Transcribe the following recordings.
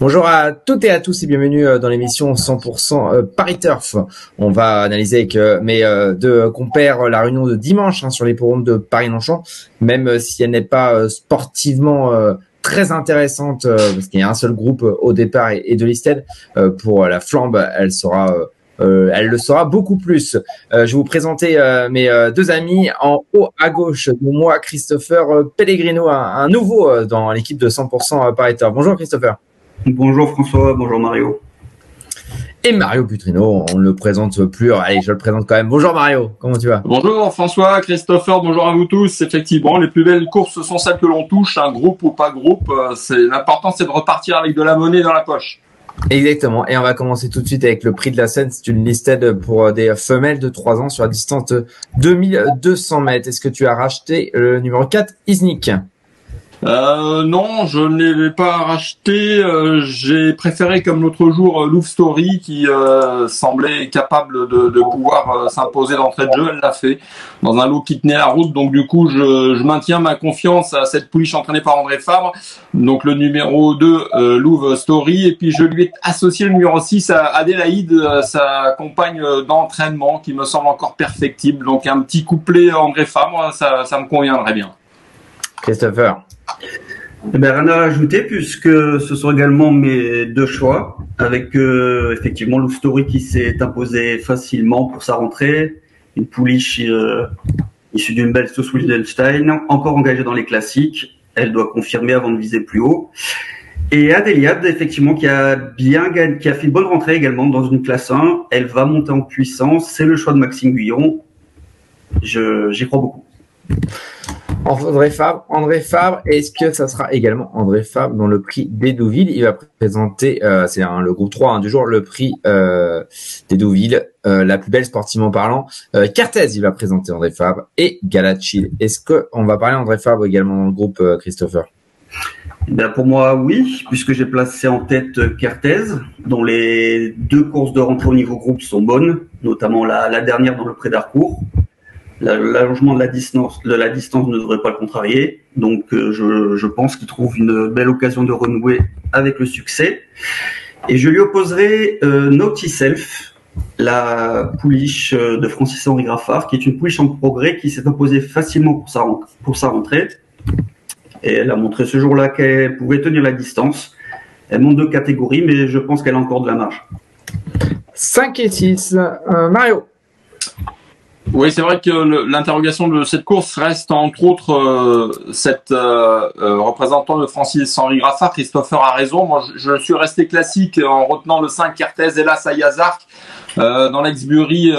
Bonjour à toutes et à tous et bienvenue dans l'émission 100% Paris Turf. On va analyser avec mes deux compères la réunion de dimanche sur l'hippodrome de Paris-Longchamp, même si elle n'est pas sportivement très intéressante parce qu'il y a un seul groupe au départ et de listed. Pour la flambe, elle le sera beaucoup plus. Je vais vous présenter mes deux amis. En haut à gauche de moi, Christopher Pellegrino, un nouveau dans l'équipe de 100% Paris Turf. Bonjour Christopher. Bonjour François, bonjour Mario. Et Mario Putrino, on ne le présente plus. Allez, je le présente quand même. Bonjour Mario, comment tu vas? Bonjour François, Christopher, bonjour à vous tous. Effectivement, les plus belles courses sont celles que l'on touche, un groupe ou pas groupe. L'important, c'est de repartir avec de la monnaie dans la poche. Exactement. Et on va commencer tout de suite avec le prix de la scène. C'est une listed pour des femelles de 3 ans sur la distance de 2200 mètres. Est-ce que tu as racheté le numéro 4, Isnik? Non, je ne l'ai pas racheté. J'ai préféré comme l'autre jour Love Story qui semblait capable de pouvoir s'imposer d'entrée de jeu. Elle l'a fait dans un lot qui tenait la route. Donc du coup, je maintiens ma confiance à cette pouliche entraînée par André Fabre. Donc le numéro 2, Love Story. Et puis je lui ai associé le numéro 6 à Adélaïde, sa compagne d'entraînement qui me semble encore perfectible. Donc un petit couplet André Fabre, ça me conviendrait bien. Christopher. Eh ben, rien à ajouter puisque ce sont également mes deux choix avec effectivement Love Story qui s'est imposé facilement pour sa rentrée, une pouliche issue d'une belle sauce Wildenstein, encore engagée dans les classiques, elle doit confirmer avant de viser plus haut. Et Adéliade effectivement qui a fait une bonne rentrée également dans une classe 1, elle va monter en puissance, c'est le choix de Maxime Guyon, j'y crois beaucoup. André Fabre, est-ce que ça sera également André Fabre dans le prix d'Hédouville? Il va présenter, c'est le groupe 3 du jour, le prix d'Hédouville, la plus belle sportivement parlant. Carthez, il va présenter André Fabre et Galachil. Est-ce qu'on va parler André Fabre également dans le groupe, Christopher? Ben pour moi, oui, puisque j'ai placé en tête Carthez, dont les deux courses de rentrée au niveau groupe sont bonnes, notamment la dernière dans le pré d'Harcourt. L'allongement de la distance ne devrait pas le contrarier. Donc, je pense qu'il trouve une belle occasion de renouer avec le succès. Et je lui opposerai Naughty Self, la pouliche de Francis-Henri Graffard, qui est une pouliche en progrès qui s'est imposée facilement pour sa rentrée. Et elle a montré ce jour-là qu'elle pouvait tenir la distance. Elle monte de catégorie, mais je pense qu'elle a encore de la marge. 5 et 6. Mario. Oui, c'est vrai que l'interrogation de cette course reste entre autres cette représentant de Francis-Henri Graffard. Christopher a raison. Moi, je suis resté classique en retenant le 5 Carthez, hélas à Yazark. Dans l'ex-Bury,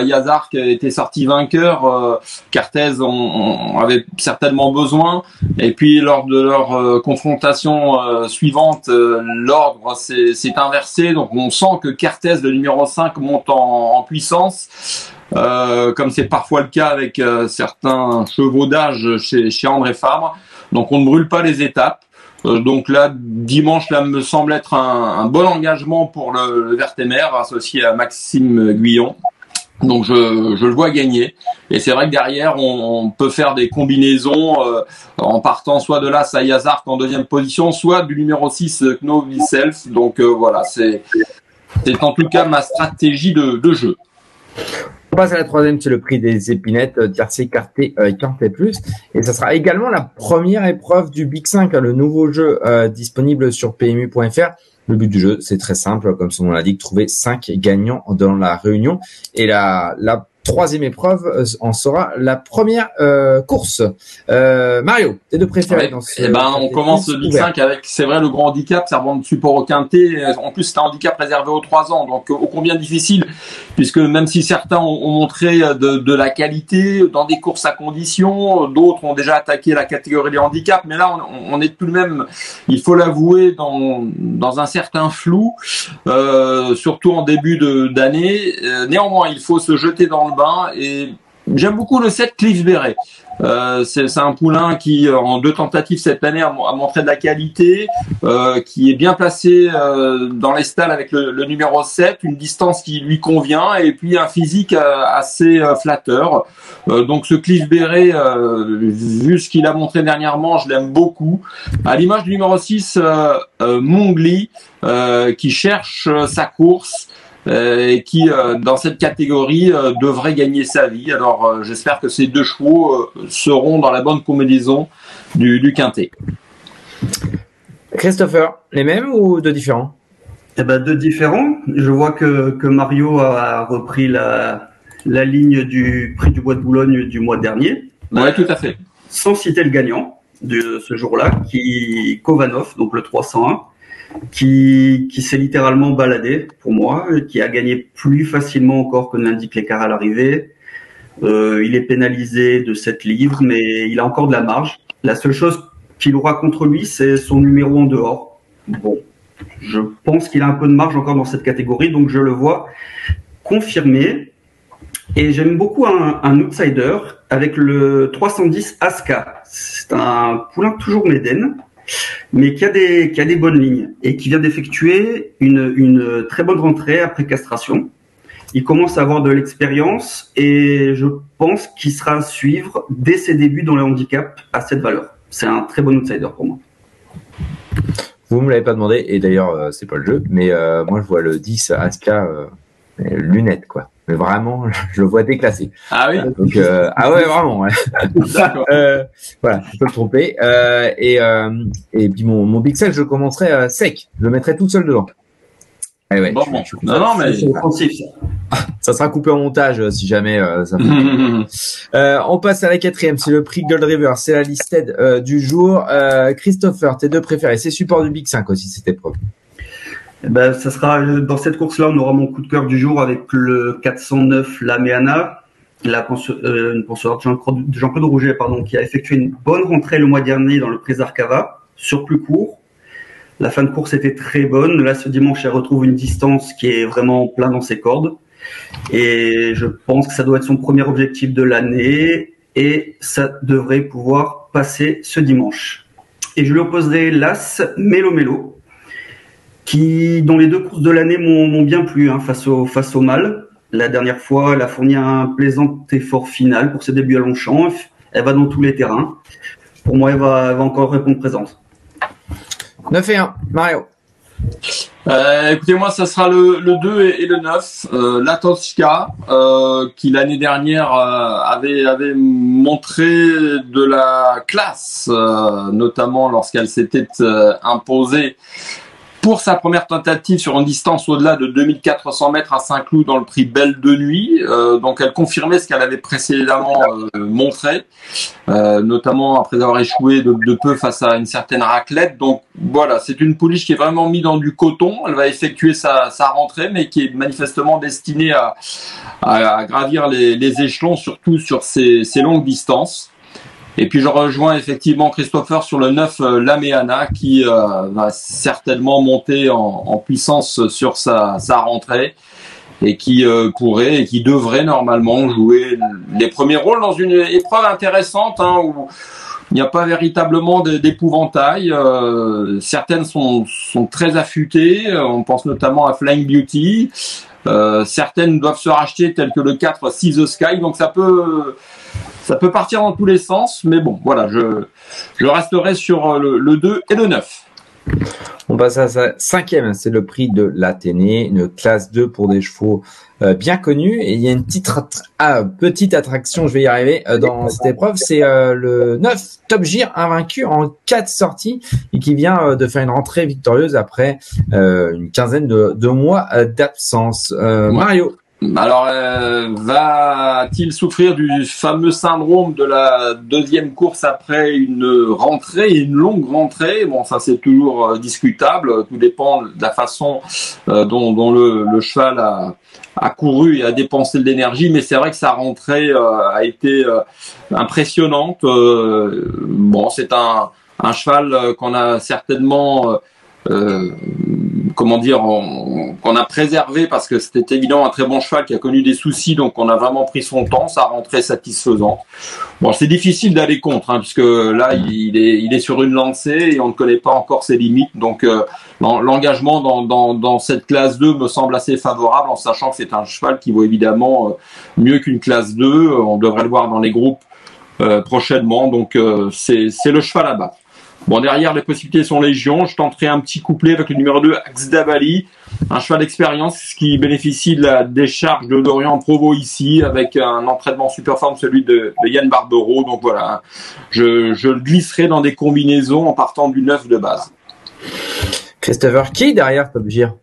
Yazark était sorti vainqueur. Carthez on avait certainement besoin. Et puis lors de leur confrontation suivante, l'ordre s'est inversé. Donc on sent que Carthez, le numéro 5, monte en puissance. Comme c'est parfois le cas avec certains chevaux d'âge chez André Fabre. Donc on ne brûle pas les étapes. Donc là, dimanche, là me semble être un bon engagement pour le Vertemer associé à Maxime Guyon. Donc je le vois gagner. Et c'est vrai que derrière, on peut faire des combinaisons en partant soit de l'As à Yazark en deuxième position, soit du numéro 6 Knowy Self. Donc voilà, c'est en tout cas ma stratégie de jeu. On passe à la troisième, c'est le prix des épinettes, tiercé Carté Plus. Et ça sera également la première épreuve du Big 5, le nouveau jeu disponible sur PMU.fr. Le but du jeu, c'est très simple, comme son nom l'indique, trouver 5 gagnants dans la réunion. Et la troisième épreuve en sera la première course. Mario, tes deux préférés dans ce... on commence le Big 5 avec, c'est vrai, le grand handicap, servant de support au quintet. En plus, c'est un handicap réservé aux 3 ans, donc ô combien difficile, puisque même si certains ont montré de la qualité dans des courses à conditions, d'autres ont déjà attaqué la catégorie des handicaps, mais là, on est tout de même, il faut l'avouer, dans un certain flou, surtout en début d'année. Néanmoins, il faut se jeter dans le bain et j'aime beaucoup le 7 Cliff Beret. C'est un poulain qui, en 2 tentatives cette année, a montré de la qualité, qui est bien placé dans les stalles avec le numéro 7, une distance qui lui convient et puis un physique assez flatteur. Donc ce Cliff Beret, vu ce qu'il a montré dernièrement, je l'aime beaucoup. À l'image du numéro 6, Mongli, qui cherche sa course. Et qui, dans cette catégorie, devrait gagner sa vie. Alors, j'espère que ces 2 chevaux seront dans la bonne combinaison du quintet. Christopher, les mêmes ou 2 différents? Eh ben, 2 différents. Je vois que Mario a repris la ligne du prix du Bois de Boulogne du mois dernier. Ouais, tout à fait. Sans citer le gagnant de ce jour-là, Kovanov, donc le 301. Qui s'est littéralement baladé pour moi, qui a gagné plus facilement encore que ne l'indique l'écart à l'arrivée. Il est pénalisé de 7 livres, mais il a encore de la marge. La seule chose qu'il aura contre lui, c'est son numéro en dehors. Bon, je pense qu'il a un peu de marge encore dans cette catégorie, donc je le vois confirmé. Et j'aime beaucoup un outsider avec le 310 Aska. C'est un poulain toujours Médène, mais qui a des bonnes lignes et qui vient d'effectuer une très bonne rentrée après castration. Il commence à avoir de l'expérience et je pense qu'il sera à suivre dès ses débuts dans le handicap à cette valeur. C'est un très bon outsider pour moi. Vous me l'avez pas demandé et d'ailleurs c'est pas le jeu, mais moi je vois le 10 Aska lunettes quoi. Mais vraiment, je le vois déclassé. Ah oui. Donc ah ouais vraiment. Ouais. D'accord. Voilà, je peux me tromper. Et puis mon Pixel, je commencerai sec. Je le mettrai tout seul devant. Eh ouais, Bon. Non, mais c'est offensif ça. Ça sera coupé en montage si jamais ça. On passe à la 4e. C'est le prix Gold River. C'est la listed du jour. Christopher, tes 2 préférés. C'est support du Big 5 aussi cette épreuve. Ben, ça sera dans cette course-là, on aura mon coup de cœur du jour avec le 409 Lameana, une penseur Jean-Claude Rouget, qui a effectué une bonne rentrée le mois dernier dans le Prix Arcava, sur plus court. La fin de course était très bonne. Là, ce dimanche, elle retrouve une distance qui est vraiment plein dans ses cordes. Et je pense que ça doit être son premier objectif de l'année et ça devrait pouvoir passer ce dimanche. Et je lui opposerai l'As Mélo Mélo, qui, dans les 2 courses de l'année, m'ont bien plu face au mâle. La dernière fois, elle a fourni un plaisant effort final pour ses débuts à Longchamp. Elle va dans tous les terrains. Pour moi, elle va encore répondre présente. 9 et 1, Mario. Écoutez, moi, ça sera le 2 et le 9. Latoska, qui l'année dernière avait montré de la classe, notamment lorsqu'elle s'était imposée pour sa première tentative sur une distance au-delà de 2400 mètres à Saint-Cloud dans le prix Belle de Nuit. Donc elle confirmait ce qu'elle avait précédemment montré, notamment après avoir échoué de peu face à une certaine raclette. Donc voilà, c'est une pouliche qui est vraiment mise dans du coton. Elle va effectuer sa rentrée, mais qui est manifestement destinée à gravir les échelons, surtout sur ces longues distances. Et puis je rejoins effectivement Christopher sur le 9 Lameana qui va certainement monter en puissance sur sa rentrée et qui pourrait et qui devrait normalement jouer les premiers rôles dans une épreuve intéressante où il n'y a pas véritablement d'épouvantail. Certaines sont très affûtées, on pense notamment à Flying Beauty. Certaines doivent se racheter telles que le 4 See the Sky, donc ça peut partir dans tous les sens, mais bon, voilà, je resterai sur le 2 et le 9. On passe à sa 5e, c'est le prix de l'Athénée, une classe 2 pour des chevaux bien connus. Et il y a une petite attraction, je vais y arriver, dans cette épreuve, c'est le 9 Top Gear, invaincu en 4 sorties et qui vient de faire une rentrée victorieuse après une quinzaine de mois d'absence. Mario. Alors, va-t-il souffrir du fameux syndrome de la 2e course après une rentrée, une longue rentrée? Bon, ça c'est toujours discutable, tout dépend de la façon dont le cheval a couru et a dépensé de l'énergie, mais c'est vrai que sa rentrée a été impressionnante. Bon, c'est un cheval qu'on a certainement comment dire, qu'on a préservé parce que c'était évidemment un très bon cheval qui a connu des soucis, donc on a vraiment pris son temps, ça rentrait satisfaisant. Bon, c'est difficile d'aller contre, hein, puisque là il est sur une lancée et on ne connaît pas encore ses limites, donc l'engagement dans cette classe 2 me semble assez favorable, en sachant que c'est un cheval qui vaut évidemment mieux qu'une classe 2, on devrait le voir dans les groupes prochainement, donc c'est le cheval à battre. Bon, derrière, les possibilités sont légion. Je tenterai un petit couplet avec le numéro 2, Axdabali, un cheval d'expérience qui bénéficie de la décharge de Dorian Provo ici, avec un entraînement super forme, celui de Yann Barbero. Donc voilà, je le glisserai dans des combinaisons en partant du 9 de base. Christopher, qui derrière Top Gear?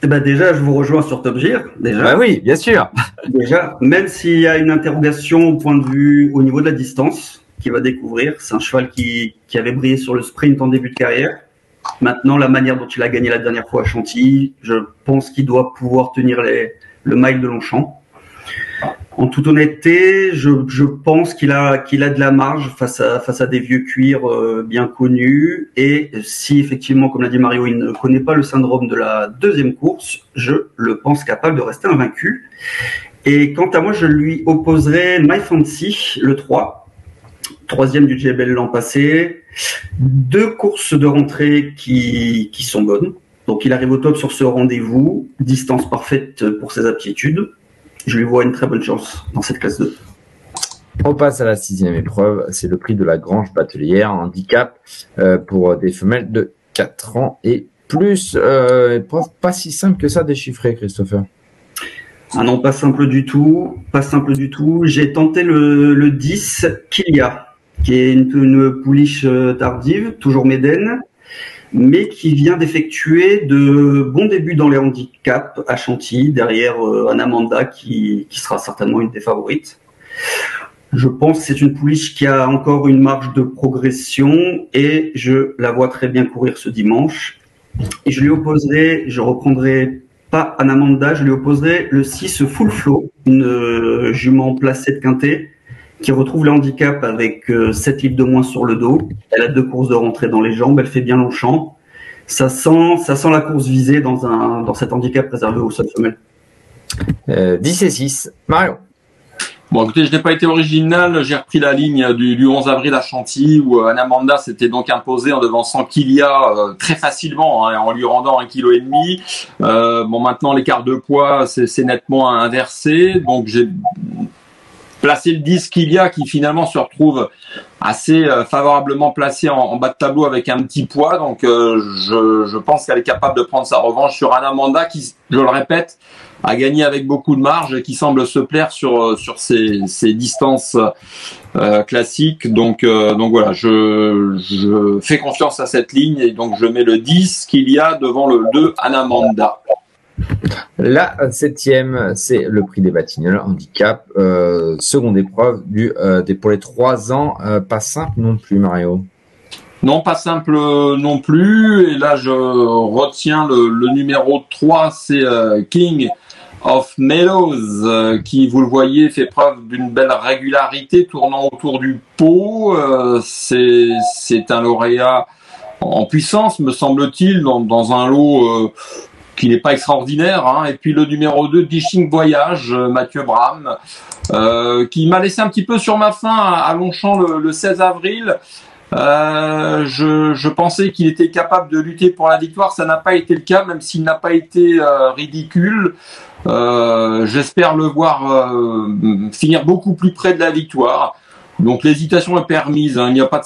Eh ben déjà, je vous rejoins sur Top Gear. Déjà. Bah oui, bien sûr. Déjà, même s'il y a une interrogation au point de vue au niveau de la distance, qu'il va découvrir. C'est un cheval qui avait brillé sur le sprint en début de carrière. Maintenant, la manière dont il a gagné la dernière fois à Chantilly, je pense qu'il doit pouvoir tenir le mile de Longchamp. En toute honnêteté, je pense qu'il a de la marge face à des vieux cuirs bien connus. Et si effectivement, comme l'a dit Mario, il ne connaît pas le syndrome de la deuxième course, je le pense capable de rester invaincu. Et quant à moi, je lui opposerai My Fancy, le 3. Troisième du JBL l'an passé, 2 courses de rentrée qui sont bonnes. Donc il arrive au top sur ce rendez-vous, distance parfaite pour ses aptitudes. Je lui vois une très bonne chance dans cette classe 2. On passe à la 6e épreuve, c'est le prix de la Grange Batelière, handicap pour des femelles de 4 ans et plus. Épreuve pas si simple que ça à déchiffrer, Christopher. Ah non, pas simple du tout, pas simple du tout. J'ai tenté le 10 Kilia, qui est une pouliche tardive, toujours médaine, mais qui vient d'effectuer de bons débuts dans les handicaps à Chantilly, derrière Anamanda, qui sera certainement une des favorites. Je pense que c'est une pouliche qui a encore une marge de progression et je la vois très bien courir ce dimanche. Et je lui opposerai, je reprendrai pas Anamanda, je lui opposerai le 6 Full Flow, une jument placée de quintet, qui retrouve le handicap avec 7 livres de moins sur le dos. Elle a 2 courses de rentrée dans les jambes, elle fait bien Longchamp. Ça sent la course visée dans cet handicap réservé aux seules femelles. 10 et 6. Mario. Bon, écoutez, je n'ai pas été original. J'ai repris la ligne du 11 avril à Chantilly où Anamanda s'était donc imposée en devançant Kilia très facilement, hein, en lui rendant 1,5 kg. Bon, maintenant, l'écart de poids, c'est nettement inversé. Donc, j'ai placé le 10 Kilia qui finalement se retrouve assez favorablement placé en bas de tableau avec un petit poids. Donc, je pense qu'elle est capable de prendre sa revanche sur Anamanda qui, je le répète, a gagné avec beaucoup de marge et qui semble se plaire sur ces distances classiques. Donc voilà, je fais confiance à cette ligne et donc je mets le 10 qu'il y a devant le 2 Anamanda. La 7e, c'est le prix des Batignolles handicap, seconde épreuve pour les 3 ans, pas simple non plus, Mario. Non, pas simple non plus. Et là, je retiens le numéro 3, c'est King of Meadows, qui, vous le voyez, fait preuve d'une belle régularité, tournant autour du pot. C'est un lauréat en puissance, me semble-t-il, dans un lot qui n'est pas extraordinaire. Hein. Et puis le numéro 2, Dishing Voyage, Mathieu Bram, qui m'a laissé un petit peu sur ma faim à Longchamp le 16 avril. Je pensais qu'il était capable de lutter pour la victoire, ça n'a pas été le cas, même s'il n'a pas été ridicule. J'espère le voir finir beaucoup plus près de la victoire. Donc l'hésitation est permise. Hein. Il n'y a pas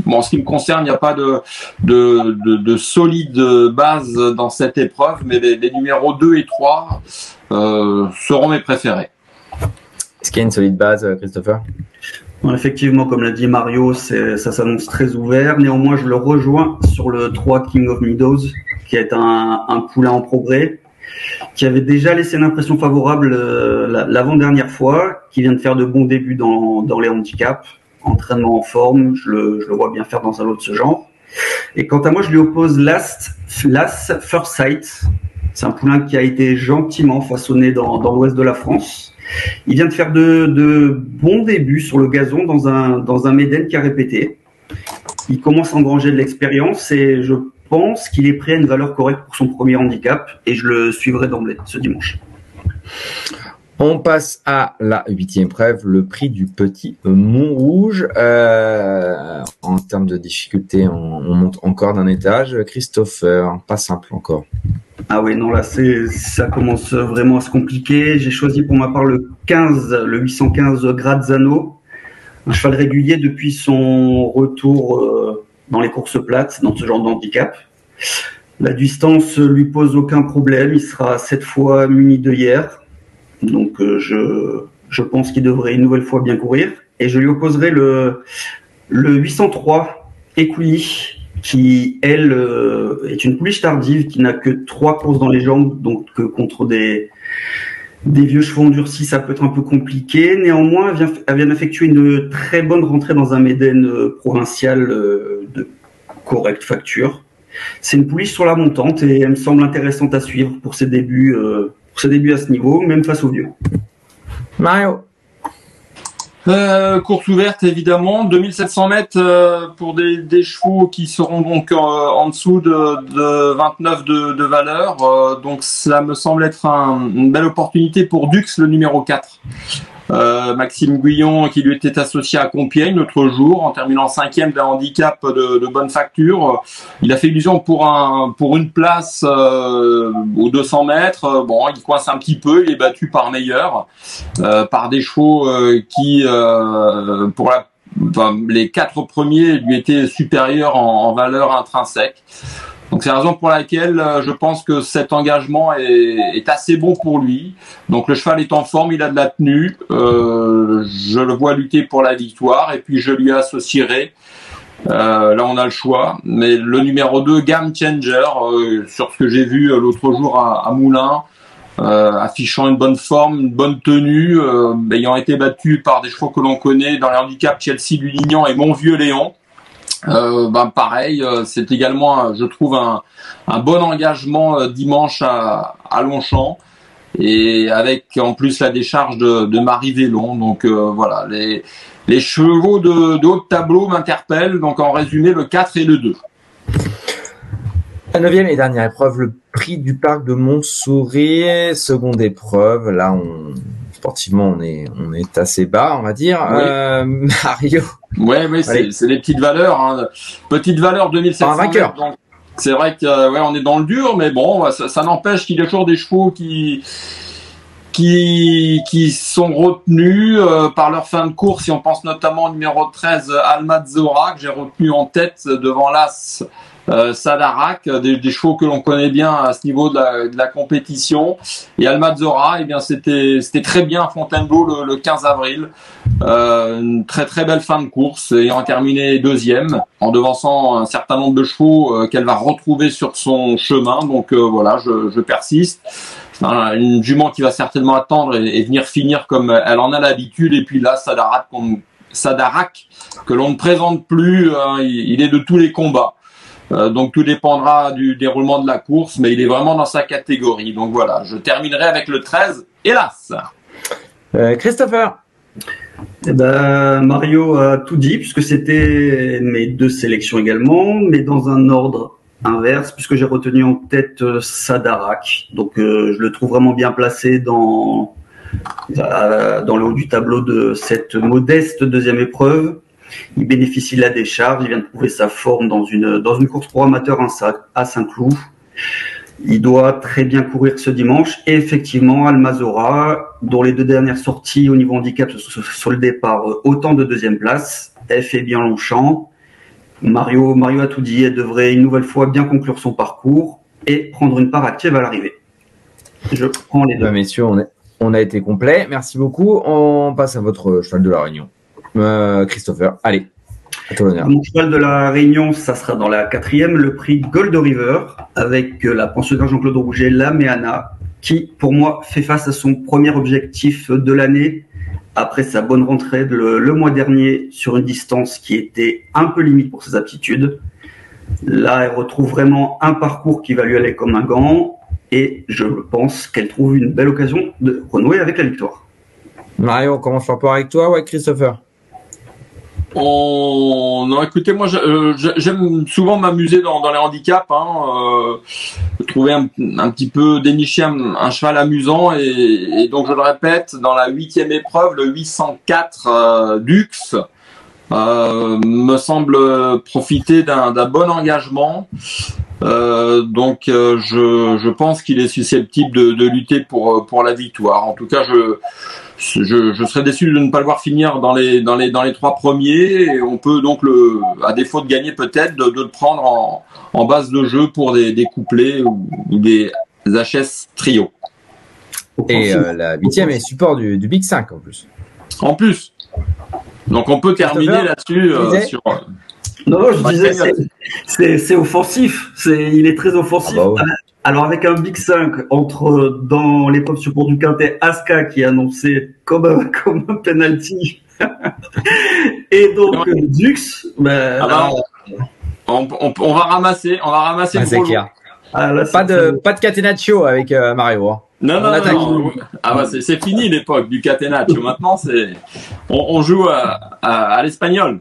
en ce qui me concerne, il n'y a pas de solide base dans cette épreuve, mais les numéros 2 et 3 seront mes préférés. Est-ce qu'il y a une solide base, Christopher? Bon, effectivement, comme l'a dit Mario, ça s'annonce très ouvert. Néanmoins, je le rejoins sur le 3 King of Meadows, qui est un poulain en progrès, qui avait déjà laissé une impression favorable l'avant-dernière fois, qui vient de faire de bons débuts dans les handicaps, entraînement en forme, je le vois bien faire dans un lot de ce genre. Et quant à moi, je lui oppose Last First Sight. C'est un poulain qui a été gentiment façonné dans l'ouest de la France. Il vient de faire de bons débuts sur le gazon dans un Méden qui a répété. Il commence à engranger de l'expérience et je pense qu'il est prêt à une valeur correcte pour son premier handicap et je le suivrai d'emblée ce dimanche. On passe à la 8e épreuve, le prix du Petit Montrouge. En termes de difficulté, on monte encore d'un étage. Christopher, pas simple encore. Ah oui, non, là, ça commence vraiment à se compliquer. J'ai choisi pour ma part le 815 Grazzano, un cheval régulier depuis son retour dans les courses plates, dans ce genre de handicap. La distance lui pose aucun problème. Il sera 7 fois muni d'œillères. Donc, je pense qu'il devrait une nouvelle fois bien courir. Et je lui opposerai le 803 Equili, qui, elle, est une pouliche tardive qui n'a que 3 courses dans les jambes. Donc, contre des vieux chevaux endurcis, ça peut être un peu compliqué. Néanmoins, elle vient d'effectuer une très bonne rentrée dans un Médène provincial de correcte facture. C'est une pouliche sur la montante et elle me semble intéressante à suivre pour ses débuts à ce niveau, même face aux vieux. Mario. Course ouverte évidemment, 2700 mètres pour des chevaux qui seront donc en dessous de 29 de valeur. Donc ça me semble être une belle opportunité pour Dux, le numéro 4. Maxime Guillon qui lui était associé à Compiègne l'autre jour en terminant 5e d'un handicap de bonne facture. Il a fait illusion pour une place aux 200 mètres. Bon, il coince un petit peu, il est battu par Meilleur, par des chevaux qui les 4 premiers lui étaient supérieurs en valeur intrinsèque. Donc c'est la raison pour laquelle je pense que cet engagement est assez bon pour lui. Donc le cheval est en forme, il a de la tenue. Je le vois lutter pour la victoire et puis je lui associerai. Là on a le choix, mais le numéro 2 Game Changer, sur ce que j'ai vu l'autre jour à Moulins, affichant une bonne forme, une bonne tenue, ayant été battu par des chevaux que l'on connaît dans les handicaps Chelsea Lulignan et Monvieux Léon. Pareil, c'est également, je trouve, un bon engagement dimanche à Longchamp et avec en plus la décharge de Marie Vélon. Donc voilà, les chevaux de haut de tableau m'interpellent. Donc en résumé, le 4 et le 2. La 9e et dernière épreuve, le prix du parc de Montsouris, seconde épreuve. Là, sportivement, on est assez bas, on va dire. Oui. Mario. Ouais, c'est des petites valeurs, hein. Petite valeur 2700 mètres, donc c'est vrai que on est dans le dur, mais bon, ça n'empêche qu'il y a toujours des chevaux qui sont retenus par leur fin de course. Si on pense notamment au numéro 13 Almazora, que j'ai retenu en tête devant l'As Sadarac, des chevaux que l'on connaît bien à ce niveau de la compétition. Et Almazora, c'était très bien à Fontainebleau le 15 avril. Une très très belle fin de course, ayant terminé 2e, en devançant un certain nombre de chevaux qu'elle va retrouver sur son chemin. Donc voilà, je persiste. Une jument qui va certainement attendre et venir finir comme elle en a l'habitude. Et puis là, Sadarac, que l'on ne présente plus, il est de tous les combats. Donc tout dépendra du déroulement de la course, mais il est vraiment dans sa catégorie. Donc voilà, je terminerai avec le 13, hélas. Christopher. Mario a tout dit, puisque c'était mes 2 sélections également, mais dans un ordre inverse, puisque j'ai retenu en tête Sadarac. Donc je le trouve vraiment bien placé dans le haut du tableau de cette modeste 2e épreuve. Il bénéficie de la décharge, il vient de prouver sa forme dans une course pro amateur à Saint-Cloud. Il doit très bien courir ce dimanche. Et effectivement, Almazora, dont les 2 dernières sorties au niveau handicap se soldaient par autant de 2e place, elle fait bien Longchamp. Mario a tout dit, elle devrait une nouvelle fois bien conclure son parcours et prendre une part active à l'arrivée. Je prends les 2. Messieurs, on a été complet. Merci beaucoup. On passe à votre cheval de la Réunion. Christopher, allez, à toi l'honneur. Mon cheval de la Réunion, ça sera dans la 4e, le prix Gold River, avec la pensionnaire Jean-Claude Rouget, la Méana, qui, pour moi, fait face à son premier objectif de l'année, après sa bonne rentrée le mois dernier sur une distance qui était un peu limite pour ses aptitudes. Là, elle retrouve vraiment un parcours qui va lui aller comme un gant, et je pense qu'elle trouve une belle occasion de renouer avec la victoire. Mario, on commence par rapport avec toi ou avec Christopher? On non, écoutez, moi, j'aime souvent m'amuser dans les handicaps, trouver un petit peu dénicher un cheval amusant, et donc je le répète, dans la 8e épreuve, le 804 Dux me semble profiter d'un bon engagement. Donc je pense qu'il est susceptible de lutter pour la victoire. En tout cas, je serais déçu de ne pas le voir finir dans les 3 premiers, et on peut donc à défaut de gagner peut-être, de le prendre en base de jeu pour des couplets ou des HS trio. Et la 8e est support du Big 5 en plus. En plus. Donc on peut terminer là-dessus sur. Non, je disais, c'est offensif. Il est très offensif. Ah bah ouais. Alors avec un Big 5 dans l'épreuve support du quintet, Aska qui est annoncé comme un penalty, et donc Dux, on va ramasser c'est clair. Là, pas de catenaccio avec Mario. Hein. Non. Ah bah c'est fini l'époque du catenaccio. Maintenant on joue à l'espagnol.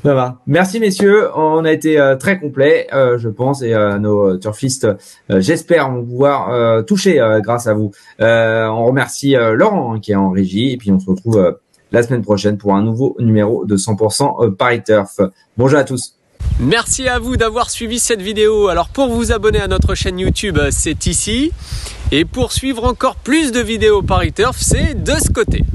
Ça va. Merci messieurs, on a été très complet, je pense, et nos turfistes, j'espère, vont pouvoir toucher grâce à vous. On remercie Laurent qui est en régie, et puis on se retrouve la semaine prochaine pour un nouveau numéro de 100% Paris Turf. Bonjour à tous. Merci à vous d'avoir suivi cette vidéo. Alors pour vous abonner à notre chaîne YouTube, c'est ici, et pour suivre encore plus de vidéos Paris Turf, c'est de ce côté.